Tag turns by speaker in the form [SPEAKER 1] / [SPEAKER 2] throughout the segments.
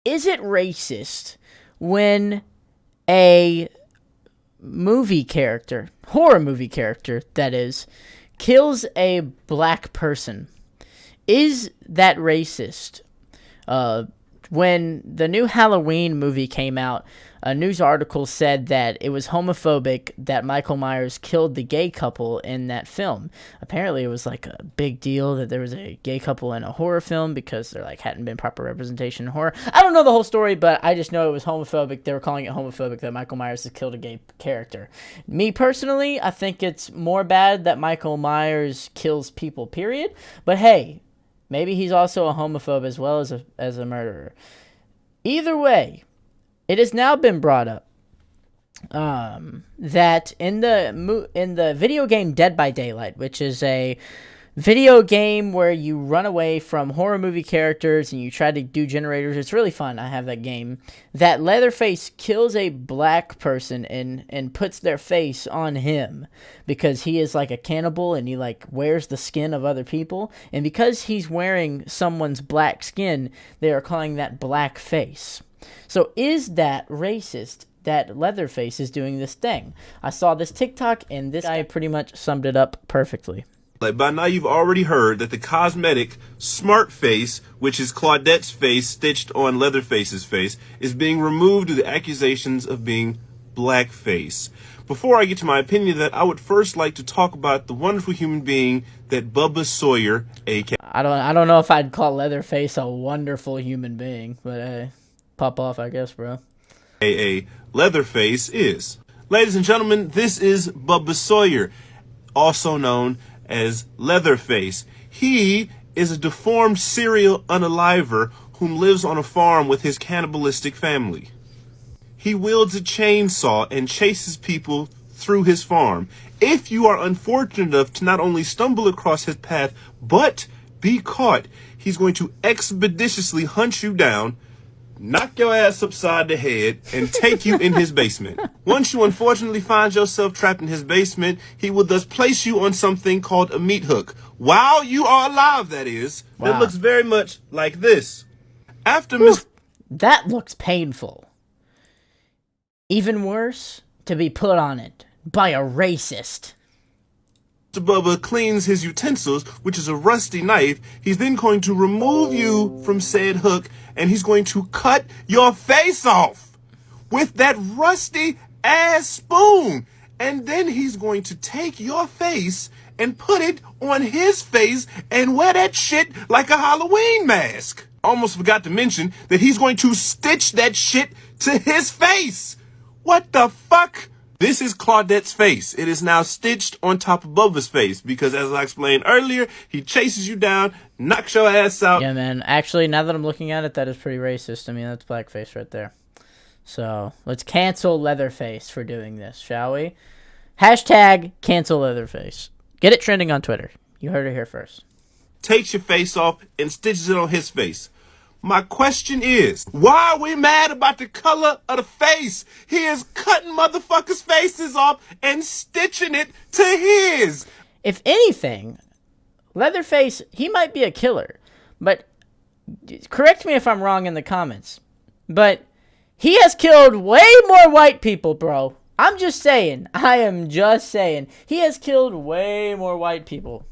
[SPEAKER 1] Is it racist when a movie character, horror movie character, that is, kills a black person? Is that racist? When the new Halloween movie came out, a news article said that it was homophobic that Michael Myers killed the gay couple in that film. Apparently, it was like a big deal that there was a gay couple in a horror film because there like hadn't been proper representation in horror. I don't know the whole story, but I just know it was homophobic. They were calling it homophobic that Michael Myers has killed a gay character. Me personally, I think it's more bad that Michael Myers kills people, period. But hey, maybe he's also a homophobe as well as a murderer. Either way, it has now been brought up that in the video game Dead by Daylight, which is a video game where you run away from horror movie characters and you try to do generators. It's really fun. I have that game. That Leatherface kills a black person and puts their face on him because he is like a cannibal and he like wears the skin of other people. And because he's wearing someone's black skin, they are calling that black face. So is that racist that Leatherface is doing this thing? I saw this TikTok and this guy pretty much summed it up perfectly.
[SPEAKER 2] Like, by now you've already heard that the cosmetic smart face, which is Claudette's face stitched on Leatherface's face, is being removed due to accusations of being blackface. Before I get to my opinion of that, I would first like to talk about the wonderful human being that Bubba Sawyer, aka
[SPEAKER 1] I don't know if I'd call Leatherface a wonderful human being, but pop off, I guess, bro.
[SPEAKER 2] Leatherface is. Ladies and gentlemen, this is Bubba Sawyer, also known as Leatherface. He is a deformed serial unaliver whom lives on a farm with his cannibalistic family. He wields a chainsaw and chases people through his farm. If you are unfortunate enough to not only stumble across his path, but be caught, he's going to expeditiously hunt you down, knock your ass upside the head, and take you in his basement. Once you unfortunately find yourself trapped in his basement, he will thus place you on something called a meat hook. While you are alive, that is. Wow. That looks very much like this. After
[SPEAKER 1] That looks painful. Even worse, to be put on it by a racist.
[SPEAKER 2] Mr. Bubba cleans his utensils, which is a rusty knife. He's then going to remove you from said hook, and he's going to cut your face off with that rusty ass spoon. And then he's going to take your face and put it on his face and wear that shit like a Halloween mask. Almost forgot to mention that he's going to stitch that shit to his face. What the fuck? This is Claudette's face. It is now stitched on top of Bubba's face because, as I explained earlier, he chases you down, knocks your ass out.
[SPEAKER 1] Yeah, man. Actually, now that I'm looking at it, that is pretty racist. I mean, that's blackface right there. So, let's cancel Leatherface for doing this, shall we? Hashtag cancel Leatherface. Get it trending on Twitter. You heard it here first.
[SPEAKER 2] Takes your face off and stitches it on his face. My question is, why are we mad about the color of the face? He is cutting motherfuckers' faces off and stitching it to his.
[SPEAKER 1] If anything, Leatherface, he might be a killer. But correct me if I'm wrong in the comments. But he has killed way more white people, bro. I'm just saying. I am just saying. He has killed way more white people.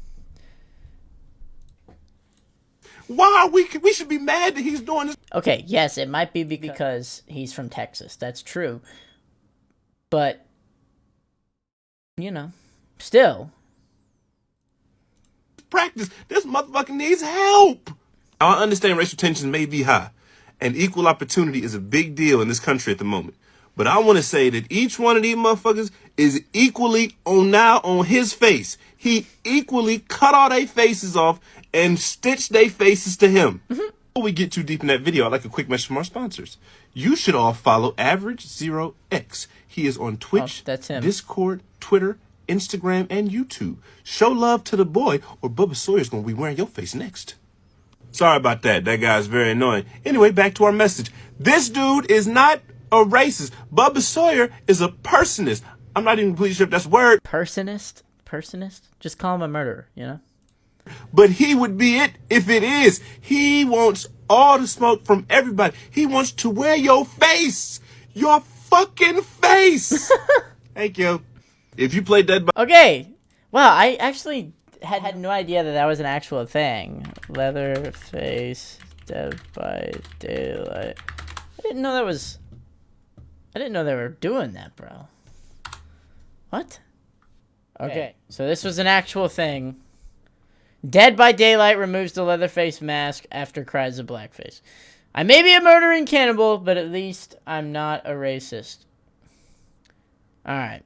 [SPEAKER 2] Why we should be mad that he's doing this?
[SPEAKER 1] Okay, yes, it might be because he's from Texas. That's true. But, you know, still.
[SPEAKER 2] Practice. This motherfucker needs help. I understand racial tensions may be high, and equal opportunity is a big deal in this country at the moment. But I want to say that each one of these motherfuckers is equally on his face. He equally cut all their faces off and stitched their faces to him. Before we get too deep in that video, I'd like a quick message from our sponsors. You should all follow Average0X. He is on Twitch,
[SPEAKER 1] that's him.
[SPEAKER 2] Discord, Twitter, Instagram, and YouTube. Show love to the boy, or Bubba Sawyer's going to be wearing your face next. Sorry about that. That guy's very annoying. Anyway, back to our message. This dude is not a racist. Bubba Sawyer is a personist. I'm not even completely sure if that's a word.
[SPEAKER 1] Personist? Just call him a murderer, you know?
[SPEAKER 2] but he would be it if it is. He wants all the smoke from everybody. He wants to wear your face. Your fucking face. Thank you. If you play Dead by...
[SPEAKER 1] Okay. Wow, I actually had no idea that that was an actual thing. Leatherface, Dead by Daylight. I didn't know that was... I didn't know they were doing that, bro. What? Okay, so this was an actual thing. Dead by Daylight removes the Leatherface mask after cries of blackface. I may be a murdering cannibal, but at least I'm not a racist. Alright.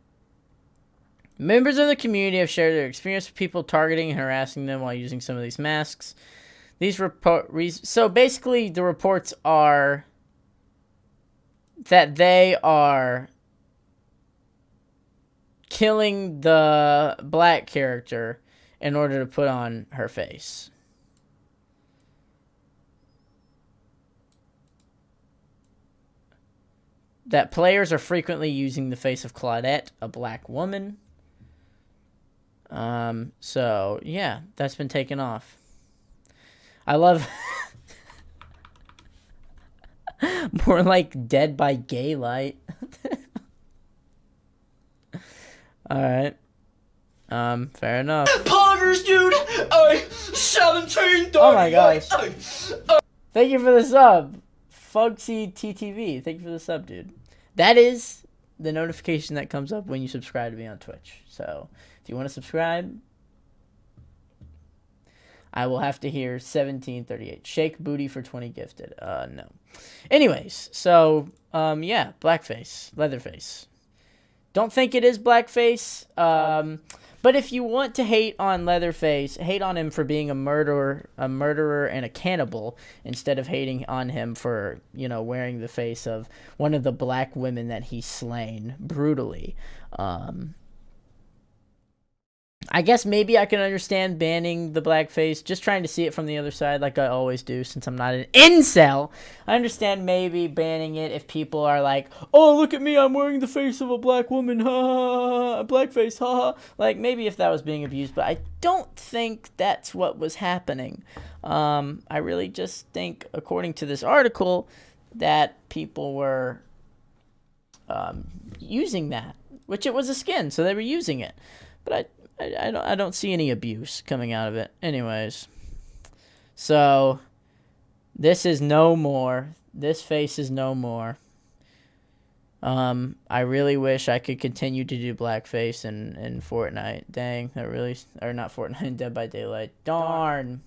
[SPEAKER 1] Members of the community have shared their experience with people targeting and harassing them while using some of these masks. So basically, the reports are that they are killing the black character in order to put on her face. That players are frequently using the face of Claudette, a black woman. So, yeah, that's been taken off. I love... More like Dead by Gaylight. Alright. Fair enough.
[SPEAKER 3] Poggers, dude! 17
[SPEAKER 1] Oh my gosh. Thank you for the sub. Fugsy TTV. Thank you for the sub, dude. That is the notification that comes up when you subscribe to me on Twitch. So, if you want to subscribe, I will have to hear 1738. Shake booty for 20 gifted. No. Anyways, so, yeah, blackface. Leatherface. Don't think it is blackface. But if you want to hate on Leatherface, hate on him for being a murderer and a cannibal, instead of hating on him for, wearing the face of one of the black women that he's slain brutally. I guess maybe I can understand banning the blackface, just trying to see it from the other side like I always do since I'm not an incel. I understand maybe banning it if people are like, oh, look at me, I'm wearing the face of a black woman, ha ha ha, blackface, ha ha. Like, maybe if that was being abused, but I don't think that's what was happening. I really just think, according to this article, that people were using that, which it was a skin, so they were using it. But I don't see any abuse coming out of it. Anyways. So, this is no more. This face is no more. I really wish I could continue to do blackface in Fortnite. Dang, that really... Or not Fortnite, Dead by Daylight. Darn.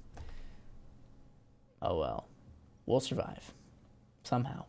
[SPEAKER 1] Oh well. We'll survive. Somehow.